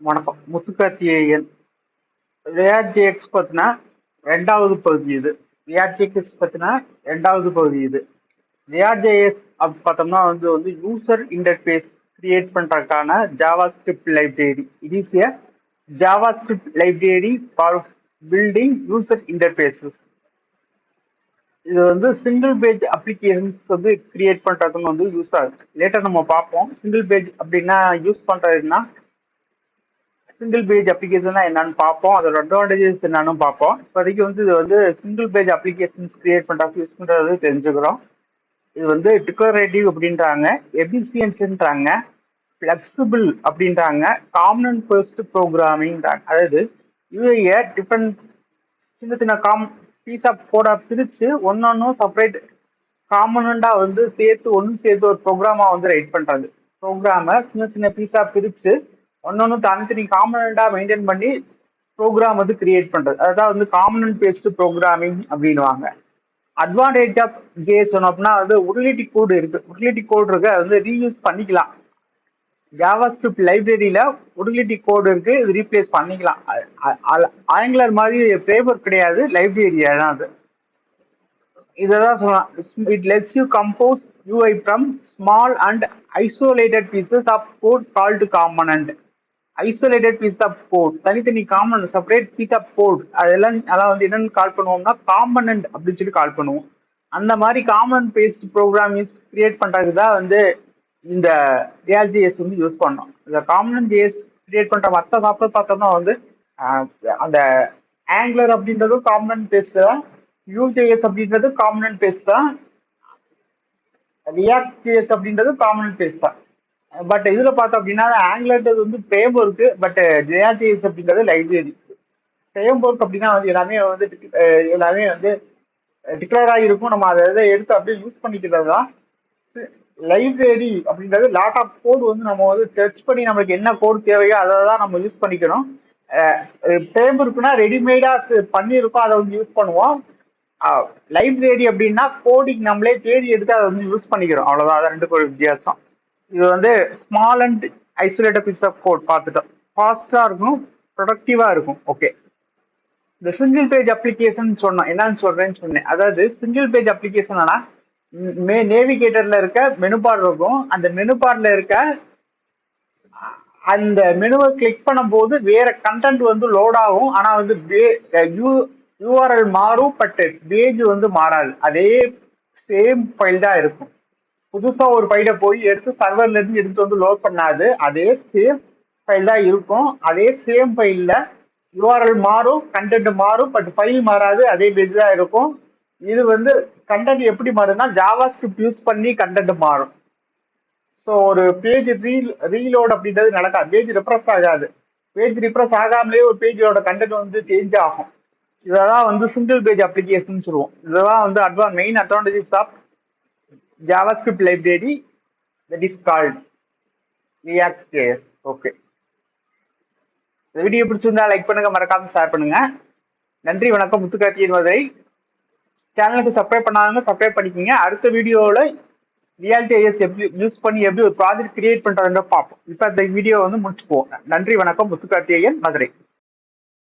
வணக்கம். முத்துக்கார்த்திகேயன். Riot JX பத்தின ரெண்டாவது பகுதி இது. ரியாட் ஜேஎக்ஸ் பத்தின ரெண்டாவது பகுதி இது. ரியாட் ஜேஎஸ் அப்படி பார்த்தோம்னா வந்து யூசர் இன்டர்ஃபேஸ் கிரியேட் பண்றதுக்கான Java script library. It is a Java script library for building user interfaces. இது வந்து சிங்கிள் பேஜ் அப்ளிகேஷன்ஸ் வந்து கிரியேட் பண்றதுன்னு வந்து யூஸ் ஆகுது. லேட்டர் நம்ம பார்ப்போம். சிங்கிள் பேஜ் அப்படின்னா யூஸ் பண்றதுன்னா சிங்கிள் பேஜ் அப்ளிகேஷன்னா என்னன்னு பார்ப்போம். அதோட அட்வான்டேஜஸ் என்னன்னு பார்ப்போம். இப்போதைக்கு வந்து இது வந்து சிங்கிள் பேஜ் அப்ளிகேஷன்ஸ் கிரியேட் பண்ணுறதுக்கு யூஸ் பண்ணுறது தெரிஞ்சுக்கிறோம். இது வந்து டிக்ளரேட்டிவ் அப்படின்றாங்க, எஃபிசியன்ட்ன்றாங்க, ஃப்ளெக்சிபிள் அப்படின்றாங்க, காமன் ஃபர்ஸ்ட் ப்ரோக்ராமிங்கிறாங்க. அதாவது யூஐயை டிஃப்ரெண்ட் சின்ன சின்ன பீஸ் ஆஃப் கோடா பிரித்து ஒன்னொன்னும் செப்பரேட் காமனண்டா வந்து சேர்த்து ஒரு ப்ரோக்ராமா வந்து ரைட் பண்றது. ப்ரோக்ராமை சின்ன சின்ன பீஸா பிரித்து ஒன்னொன்னு தனித்தனி காமனண்டா மெயின்டைன் பண்ணி ப்ரோக்ராம் வந்து கிரியேட் பண்றது. அதான் வந்து காமனன்ட் பேஸ்டு ப்ரோக்ராமிங் அப்படின்வாங்க. அட்வான்டேஜ் ஆஃப் ஜேஎஸ் அப்படின்னா வந்து உருளிட்டி கோடு இருக்கு. உருளிட்டி கோடு இருக்கு, அது வந்து ரீயூஸ் பண்ணிக்கலாம். ஜாவா ஸ்கிரிப்ட் லைப்ரரியில உருளிட்டி கோடு இருக்கு, இது ரீப்ளேஸ் பண்ணிக்கலாம். ஆங்குலர் மாதிரி ஃப்ரேம்வொர்க் கிடையாது, லைப்ரரியா தான் அது. இததான் சொல்லலாம். It lets you compose UI from small and isolated pieces of code called component. Isolated piece of code, தனித்தனி common separate piece of code, அதெல்லாம் வந்து என்னன்னு கால் பண்ணுவோம்னா காம்பனன்ட் அப்படின்னு சொல்லி கால் பண்ணுவோம். அந்த மாதிரி காமன் பேஸ்ட் ப்ரோக்ராம் கிரியேட் பண்றதுக்கு தான் வந்து இந்த ரியால்.ஜேஎஸ் வந்து யூஸ் பண்ணோம். இந்த காமன் ஜேஎஸ் கிரியேட் பண்ற மற்ற சாஃப்ட்வேர் பார்த்தோம்னா வந்து அந்த ஆங்குலர் அப்படின்றதும் காமன் பேஸ்ட் தான், யூஜேஎஸ் அப்படின்றது காமன் பேஸ்ட் தான், ரியாக்ட் ஜேஎஸ் அப்படின்றது காமன் பேஸ்ட் தான். பட் இதுல பார்த்தோம் அப்படின்னா ஆங்குலர்ன்றது வந்து ஃப்ரேம் ஒர்க்கு, பட் ரியாக்ட்.ஜேஎஸ் அப்படின்றது லைப்ரரி. ஃப்ரேம் ஒர்க் அப்படின்னா வந்து எல்லாமே வந்து டிக்ளேர் ஆகிருக்கும். நம்ம அதை எடுத்து அப்படியே யூஸ் பண்ணிக்கிறது தான். லைப்ரரி அப்படின்றது லாட் ஆஃப் கோட் வந்து நம்ம வந்து சர்ச் பண்ணி நம்மளுக்கு என்ன கோட் தேவையோ அதை தான் நம்ம யூஸ் பண்ணிக்கணும். ஃப்ரேம் ஒர்க்னா ரெடிமேடா பண்ணியிருக்கோம், அதை வந்து யூஸ் பண்ணுவோம். லைப்ரரி அப்படின்னா கோடிங் நம்மளே தேடி எடுத்து அதை வந்து யூஸ் பண்ணிக்கிறோம், அவ்வளவுதான். அது ரெண்டுக்கு ஒரு வித்தியாசம். இது வந்து small and isolated piece of code பார்த்துட்டோம். ஃபாஸ்டா இருக்கும், ப்ரொடக்டிவா இருக்கும். ஓகே, இந்த சிங்கிள் பேஜ் அப்ளிகேஷன் சொன்னோம். என்னன்னு சொல்றேன்னு சொன்னேன். அதாவது சிங்கிள் பேஜ் அப்ளிகேஷன் நேவிகேட்டர்ல இருக்க மெனு பார் இருக்கும். அந்த மெனு பார்ல இருக்க அந்த மெனுவை கிளிக் பண்ணும் போது வேற கண்டென்ட் வந்து லோட் ஆகும். ஆனா வந்து யூஆர்எல் மாறும், பட் பேஜ் வந்து மாறாது. அதே சேம் ஃபைல் தான் இருக்கும். புதுசா ஒரு ஃபைலை போய் எடுத்து சர்வர்ல இருந்து எடுத்து வந்து லோட் பண்ணாது, அதே சேம் ஃபைல் தான் இருக்கும். அதே சேம் ஃபைல்ல யூஆர்எல் மாறும், கண்டென்ட் மாறும், பட் ஃபைல் மாறாது, அதே பேஜ் தான் இருக்கும். இது வந்து கண்டென்ட் எப்படி மாறும்னா ஜாவா ஸ்கிரிப்ட் யூஸ் பண்ணி கண்டென்ட் மாறும். ஸோ ஒரு பேஜ் ரீலோட் அப்படின்றது நடக்காது, பேஜ் ரெஃப்ரெஷ் ஆகாது. பேஜ் ரிஃப்ரெஷ் ஆகாமலே ஒரு பேஜோட கண்டென்ட் வந்து சேஞ்ச் ஆகும். இதெல்லாம் வந்து சிங்கிள் பேஜ் அப்ளிகேஷன் சொல்லுவோம். இதெல்லாம் வந்து main advantages of JavaScript library that is called React.js. Okay, இந்த வீடியோ பிடிச்சிருந்தா லைக் பண்ணுங்க, மறக்காம ஷேர் பண்ணுங்க. நன்றி, வணக்கம். முத்துக்கார்த்திகேயன் மதுரை. சேனலுக்கு சப்ஸ்கிரைப் பண்ணாதவங்க சப்ஸ்கிரைப் பண்ணிக்கோங்க. அடுத்த வீடியோவில் ரியால்.ஜேஎஸ் எப்படி யூஸ் பண்ணி எப்படி ஒரு ப்ராஜெக்ட் கிரியேட் பண்றதுன்னு பார்ப்போம். இப்போ இந்த வீடியோ வந்து முடிச்சுப்போம். நன்றி, வணக்கம். முத்துக்கார்த்திகேயன் மதுரை.